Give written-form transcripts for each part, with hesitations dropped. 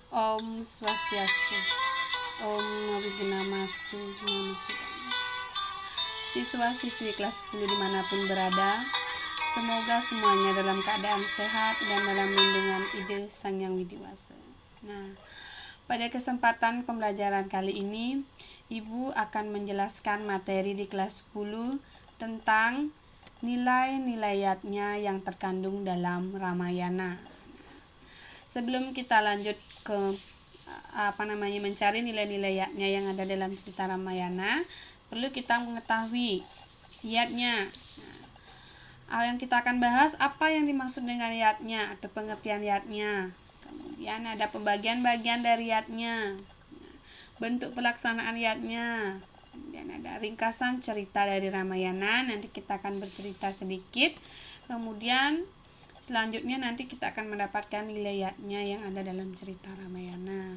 Om Swastiastu. Om Wignamastu. Namo Buddhaya. Siswa-siswi kelas 10 dimanapun berada, semoga semuanya dalam keadaan sehat dan dalam lindungan Ide Sang Yang Widiwasa. Nah, pada kesempatan pembelajaran kali ini, Ibu akan menjelaskan materi di kelas 10 tentang nilai-nilai yatnya yang terkandung dalam Ramayana. Sebelum kita lanjut ke mencari nilai-nilai yatnya yang ada dalam cerita Ramayana, perlu kita mengetahui yatnya. Yang kita akan bahas apa yang dimaksud dengan yatnya atau pengertian yatnya. Kemudian ada pembagian-bagian dari yatnya, bentuk pelaksanaan yatnya. Kemudian ada ringkasan cerita dari Ramayana, nanti kita akan bercerita sedikit. Kemudian selanjutnya nanti kita akan mendapatkan nilai yatnya yang ada dalam cerita Ramayana.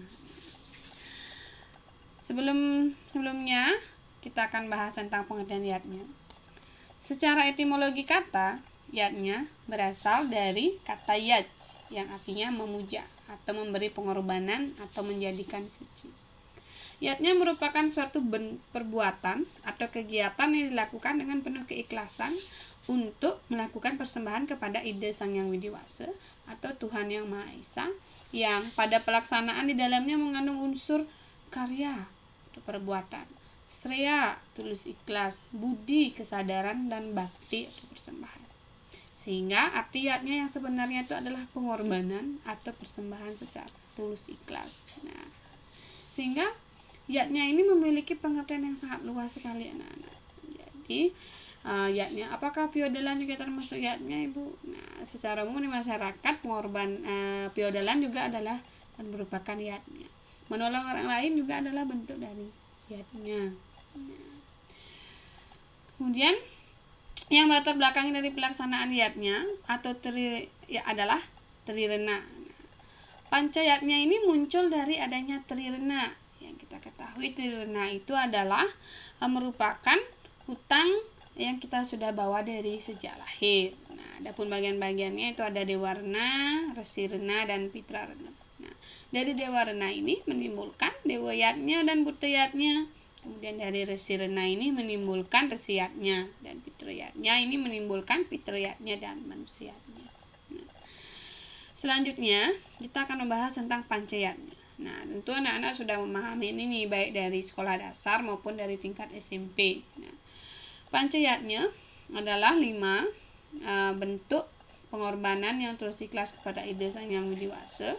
Sebelumnya kita akan bahas tentang pengertian yatnya. Secara etimologi kata, yatnya berasal dari kata yaj yang artinya memuja atau memberi pengorbanan atau menjadikan suci. Yatnya merupakan suatu perbuatan atau kegiatan yang dilakukan dengan penuh keikhlasan untuk melakukan persembahan kepada Ide Sang Yang Widiwasa atau Tuhan Yang Maha Esa, yang pada pelaksanaan di dalamnya mengandung unsur karya atau perbuatan, sreya tulus ikhlas, budi kesadaran, dan bakti atau persembahan. Sehingga arti yatnya yang sebenarnya itu adalah pengorbanan atau persembahan secara tulus ikhlas. Nah, sehingga yatnya ini memiliki pengertian yang sangat luas sekali, anak-anak. Jadi yatnya, apakah piodalan juga termasuk yatnya, Ibu? Nah, secara umum di masyarakat piodalan juga adalah dan merupakan yatnya. Menolong orang lain juga adalah bentuk dari yatnya. Nah, kemudian yang latar belakang dari pelaksanaan yatnya atau adalah trirena. Pancayatnya ini muncul dari adanya trirena. Yang kita ketahui trirena itu adalah merupakan hutang yang kita sudah bawa dari sejak lahir. Nah, adapun bagian-bagiannya itu ada Dewarna, Resirena, dan Pitrarena. Nah, dari Dewarna ini menimbulkan Dewayatnya dan Butayatnya. Kemudian dari Resirena ini menimbulkan Resiyatnya, dan Pitrayatnya ini menimbulkan Pitrayatnya dan Manusiatnya. Nah, selanjutnya kita akan membahas tentang Pancayatnya. Nah, tentu anak-anak sudah memahami ini baik dari sekolah dasar maupun dari tingkat SMP. Nah, Pancayatnya adalah 5 bentuk pengorbanan yang tulus ikhlas kepada Ide Sang Yang Widiwasa,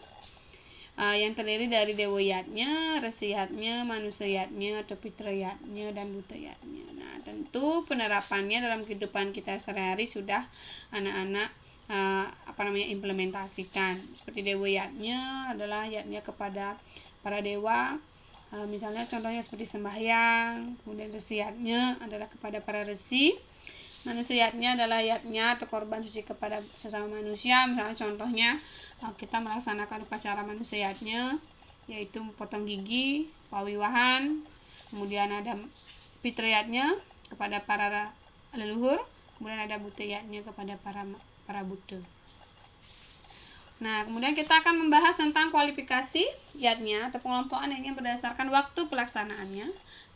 yang terdiri dari Dewayatnya, Resiyatnya, Manusayatnya, atau Pitrayatnya, dan Butayatnya. Nah, tentu penerapannya dalam kehidupan kita sehari-hari sudah anak-anak implementasikan. Seperti Dewayatnya adalah yatnya kepada para dewa, misalnya contohnya seperti sembahyang. Kemudian Resiyatnya adalah kepada para resi. Manusayatnya adalah yatnya atau korban suci kepada sesama manusia. Misalnya contohnya kita melaksanakan upacara manusayatnya, yaitu potong gigi, pawiwahan. Kemudian ada Pitrayatnya kepada para leluhur. Kemudian ada Butayatnya kepada para Buddha. Nah, kemudian kita akan membahas tentang kualifikasi yatnya atau pengelompokan yatnya berdasarkan waktu pelaksanaannya,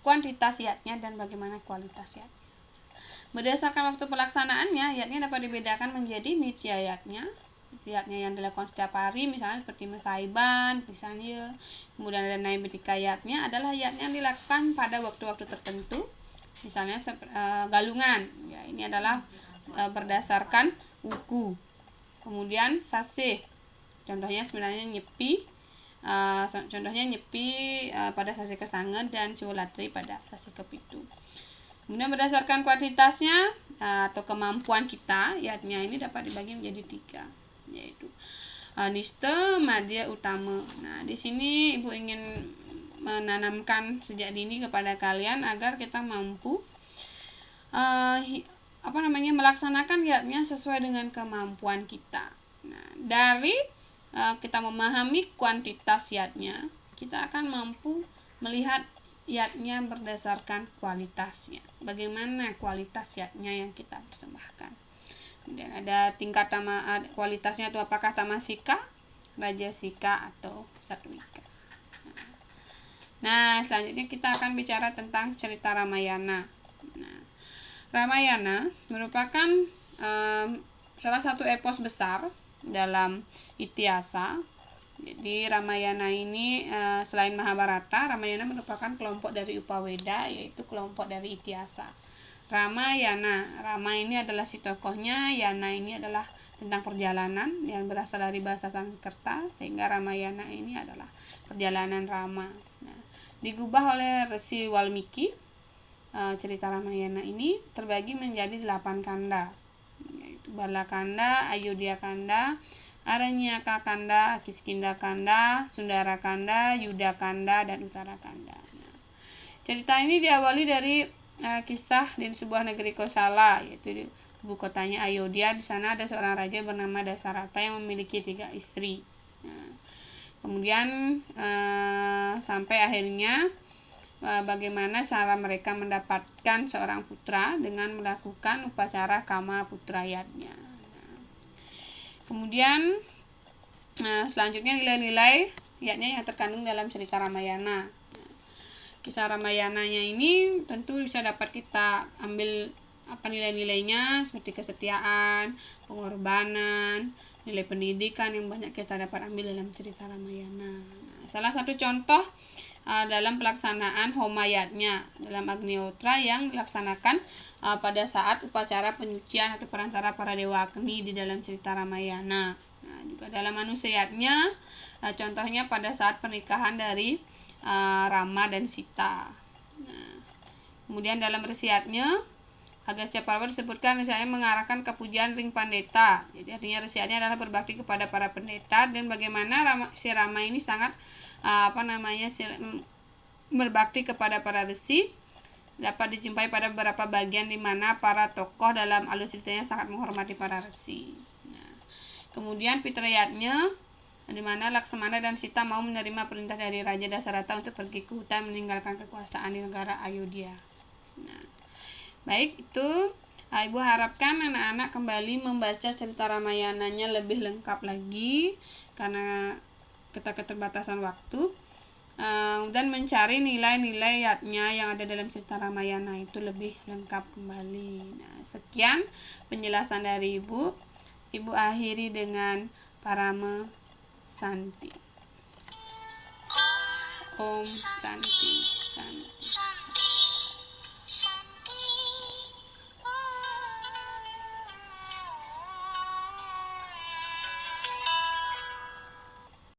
kuantitas yatnya, dan bagaimana kualitas yatnya. Berdasarkan waktu pelaksanaannya, yatnya dapat dibedakan menjadi nitya yatnya yang dilakukan setiap hari, misalnya seperti Mesaiban, misalnya. Kemudian ada Naibetika yatnya adalah yatnya yang dilakukan pada waktu-waktu tertentu, misalnya galungan. Ya, ini adalah berdasarkan wuku. Kemudian sasih, contohnya sebenarnya nyepi, pada sasi kesangen dan ciwolatri pada sasi kepitu. Kemudian berdasarkan kuantitasnya atau kemampuan kita, yatnya ini dapat dibagi menjadi 3, yaitu niste, madya, utama. Nah, di sini Ibu ingin menanamkan sejak dini kepada kalian agar kita mampu melaksanakan yatnya sesuai dengan kemampuan kita. Nah, dari kita memahami kuantitas yatnya, kita akan mampu melihat yatnya berdasarkan kualitasnya. Bagaimana kualitas yatnya yang kita persembahkan. Kemudian ada tingkat kualitasnya itu apakah tamasika Raja Sika atau Satwika. Nah, selanjutnya kita akan bicara tentang cerita Ramayana. Nah, Ramayana merupakan salah satu epos besar dalam Itiasa. Jadi Ramayana ini selain Mahabharata, Ramayana merupakan kelompok dari Upaweda, yaitu kelompok dari Itiasa. Ramayana, Rama ini adalah si tokohnya, Yana ini adalah tentang perjalanan yang berasal dari bahasa Sanskerta, sehingga Ramayana ini adalah perjalanan Rama. Nah, digubah oleh Resi Walmiki, cerita Ramayana ini terbagi menjadi 8 kanda, yaitu Balakanda, Ayodhya Kanda, Aranyaka Kanda, Kiskindha Kanda, Sundara Kanda, Yuddha Kanda, dan Uttara Kanda. Nah, cerita ini diawali dari kisah di sebuah negeri Kosala, yaitu di ibu kotanya Ayodhya. Di sana ada seorang raja bernama Dasarata yang memiliki 3 istri. Nah, kemudian sampai akhirnya bagaimana cara mereka mendapatkan seorang putra dengan melakukan upacara Kama Putra Yajna. Kemudian selanjutnya nilai-nilai yajna yang terkandung dalam cerita Ramayana. Kisah Ramayananya ini tentu bisa dapat kita ambil nilai-nilainya seperti kesetiaan, pengorbanan, nilai pendidikan yang banyak kita dapat ambil dalam cerita Ramayana. Nah, salah satu contoh dalam pelaksanaan Homa Yajna dalam Agnihotra yang dilaksanakan pada saat upacara penyucian atau perantara para dewa Agni di dalam cerita Ramayana. Nah, juga dalam Manusia Yajna, contohnya pada saat pernikahan dari Rama dan Sita. Nah, kemudian dalam Resi Yajna, Agastya Parva disebutkan misalnya mengarahkan ke pujian Ring Pandeta. Jadi artinya Resi Yajna adalah berbakti kepada para pendeta, dan bagaimana si Rama ini sangat berbakti kepada para resi dapat dijumpai pada beberapa bagian di mana para tokoh dalam alur ceritanya sangat menghormati para resi. Nah, kemudian Pitra Yajna, di mana Laksmana dan Sita mau menerima perintah dari Raja Dasarata untuk pergi ke hutan meninggalkan kekuasaan di negara Ayodhya. Nah, baik, itu Ibu harapkan anak-anak kembali membaca cerita Ramayananya lebih lengkap lagi karena kita keterbatasan waktu, dan mencari nilai-nilai yajna yang ada dalam cerita Ramayana itu lebih lengkap kembali. Nah, sekian penjelasan dari Ibu. Ibu akhiri dengan Parama Santi. Om Santi Santi.